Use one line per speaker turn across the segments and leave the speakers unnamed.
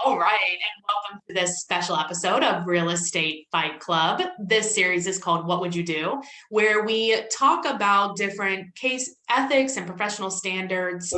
All right, and welcome to this special episode of Real Estate Fight Club. This series is called What Would You Do?, where we talk about different case ethics and professional standards,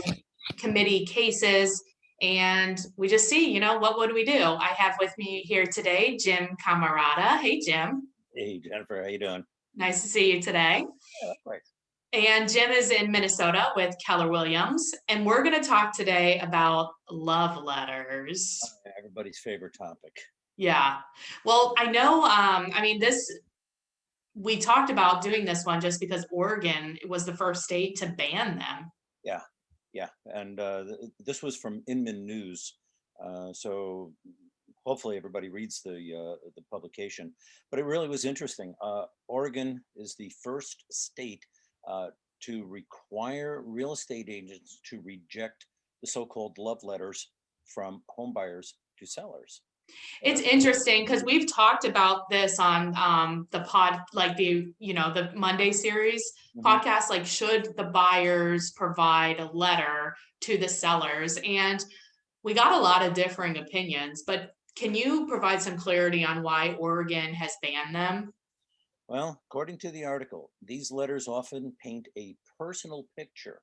committee cases, and we just see, what would we do? I have with me here today Jim Camarada. Hey, Jim.
Hey, Jennifer, how you doing?
Nice to see you today.
Yeah, likewise.
And Jim is in Minnesota with Keller Williams. And we're going to talk today about love letters.
Everybody's favorite topic.
Yeah. Well, I know, we talked about doing this one just because Oregon was the first state to ban them.
Yeah. And this was from Inman News. So hopefully everybody reads the publication. But it really was interesting. Oregon is the first state to require real estate agents to reject the so-called love letters from home buyers to sellers.
It's interesting because we've talked about this on the pod, like the Monday series podcast, like should the buyers provide a letter to the sellers? And we got a lot of differing opinions, but can you provide some clarity on why Oregon has banned them?
Well, according to the article, these letters often paint a personal picture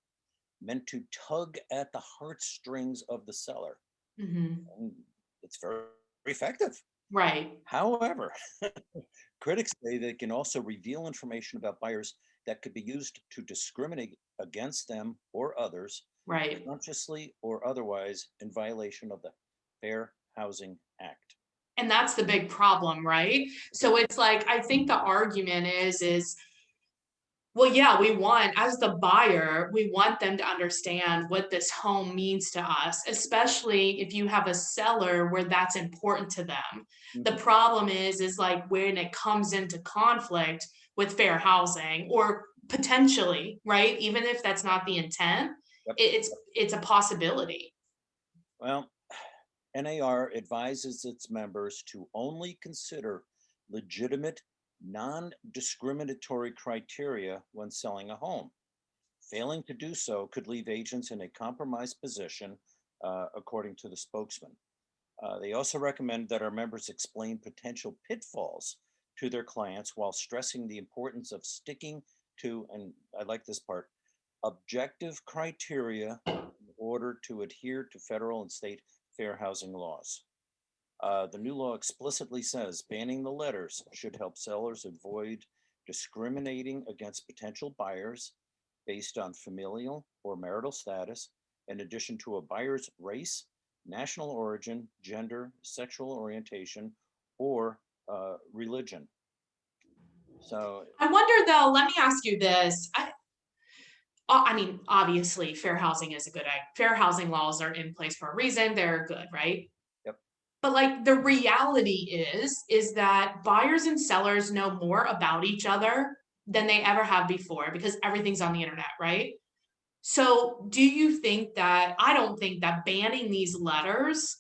meant to tug at the heartstrings of the seller.
Mm-hmm.
And it's very effective.
Right.
However, critics say they can also reveal information about buyers that could be used to discriminate against them or others,
Right.
consciously or otherwise, in violation of the Fair Housing Act.
And that's the big problem, right? So it's like, I think the argument is, well, yeah, as the buyer, we want them to understand what this home means to us, especially if you have a seller where that's important to them. The problem is like when it comes into conflict with fair housing or potentially, right? Even if that's not the intent,
Yep.
it's a possibility.
Well, NAR advises its members to only consider legitimate, non-discriminatory criteria when selling a home. Failing to do so could leave agents in a compromised position, according to the spokesman. They also recommend that our members explain potential pitfalls to their clients while stressing the importance of sticking to, and I like this part, objective criteria in order to adhere to federal and state fair housing laws. The new law explicitly says banning the letters should help sellers avoid discriminating against potential buyers based on familial or marital status, in addition to a buyer's race, national origin, gender, sexual orientation, or religion. So
I wonder though, let me ask you this. I mean, obviously, fair housing is a good idea. Fair housing laws are in place for a reason. They're good, right?
Yep.
But like the reality is that buyers and sellers know more about each other than they ever have before because everything's on the internet, right? So do you think that, I don't think that banning these letters,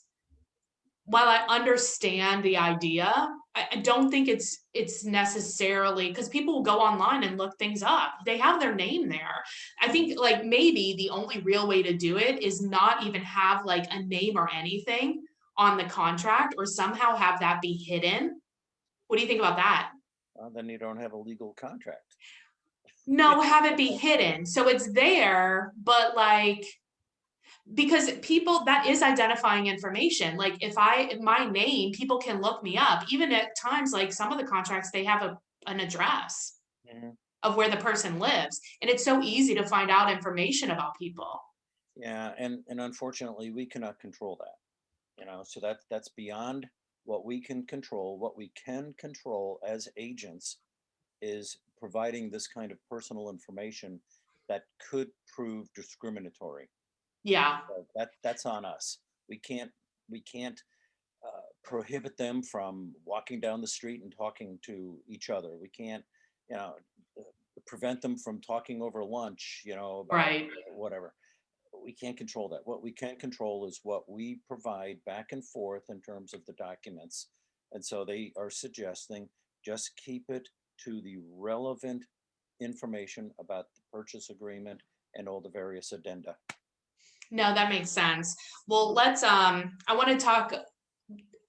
while I understand the idea, I don't think it's necessarily, because people will go online and look things up. They have their name there. I think like maybe the only real way to do it is not even have like a name or anything on the contract, or somehow have that be hidden. What do you think about that?
Then you don't have a legal contract.
No, have it be hidden. So it's there, but like, because people, that is identifying information. Like if my name, people can look me up. Even at times, like some of the contracts, they have an address of where the person lives. And it's so easy to find out information about people.
Yeah, and unfortunately we cannot control that. So that's beyond what we can control. What we can control as agents is providing this kind of personal information that could prove discriminatory.
Yeah.
So that's on us. We can't prohibit them from walking down the street and talking to each other. We can't, prevent them from talking over lunch, about
Right.
whatever. We can't control that. What we can control is what we provide back and forth in terms of the documents. And so they are suggesting just keep it to the relevant information about the purchase agreement and all the various addenda.
No, that makes sense. Well, I want to talk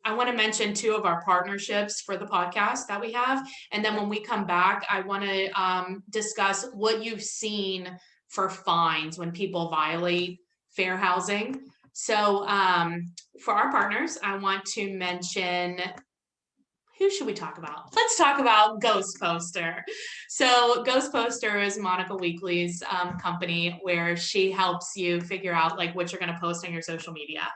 I want to mention two of our partnerships for the podcast that we have. And then when we come back, I want to discuss what you've seen for fines when people violate fair housing. So for our partners, I want to mention, who should we talk about? Let's talk about Ghost Poster. So Ghost Poster is Monica Weekly's company, where she helps you figure out like what you're going to post on your social media.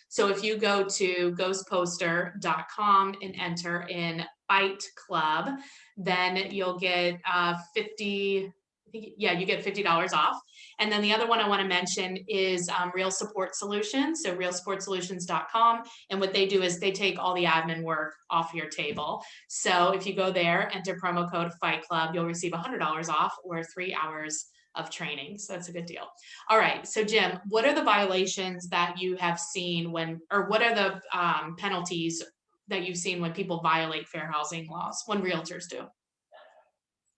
So if you go to ghostposter.com and enter in Fight Club, then you'll get 50, yeah, you get $50 off. And then the other one I want to mention is Real Support Solutions. So realsupportsolutions.com. And what they do is they take all the admin work off your table. So if you go there, enter promo code Fight Club, you'll receive $100 off or 3 hours of training. So that's a good deal. All right. So Jim, what are the violations that you have seen when, or what are the penalties that you've seen when people violate fair housing laws, when realtors do?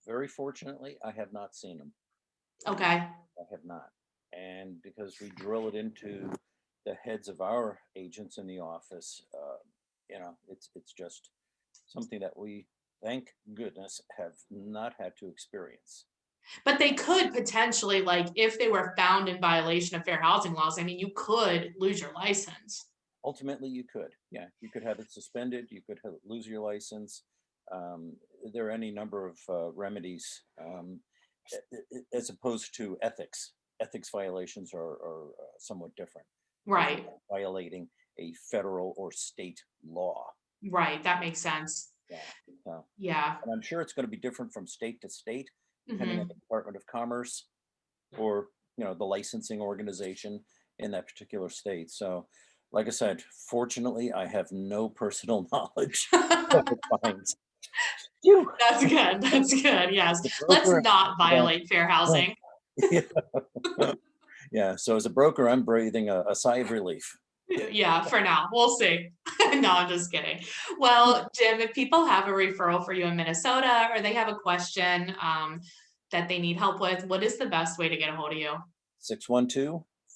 Very fortunately, I have not seen them.
Okay.
I have not. And because we drill it into the heads of our agents in the office, it's just something that we, thank goodness, have not had to experience.
But they could potentially, like, if they were found in violation of fair housing laws, I mean, you could lose your license.
Ultimately, you could. Yeah, you could have it suspended. You could lose your license. There are any number of remedies as opposed to ethics. Ethics violations are somewhat different.
Right.
Violating a federal or state law.
Right. That makes sense.
Yeah.
Yeah.
And I'm sure it's going to be different from state to state, depending
Mhm.
on the Department of Commerce or the licensing organization in that particular state. So, like I said, fortunately, I have no personal knowledge of the fines. Phew.
That's good. That's good. Yes.
The
Let's
broker,
not violate fair housing.
yeah. Yeah. So as a broker, I'm breathing a sigh of relief.
Yeah, for now. We'll see. No, I'm just kidding. Well, Jim, if people have a referral for you in Minnesota or they have a question that they need help with, what is the best way to get a hold of you?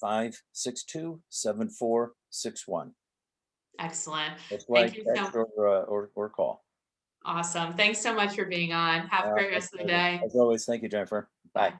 612-562-7461.
Excellent.
That's
Thank
right.
you
Text
so
or call.
awesome. Thanks so much for being on. Have a great
My
rest of the
pleasure.
day.
As always, thank you, Jennifer. Bye.
Bye.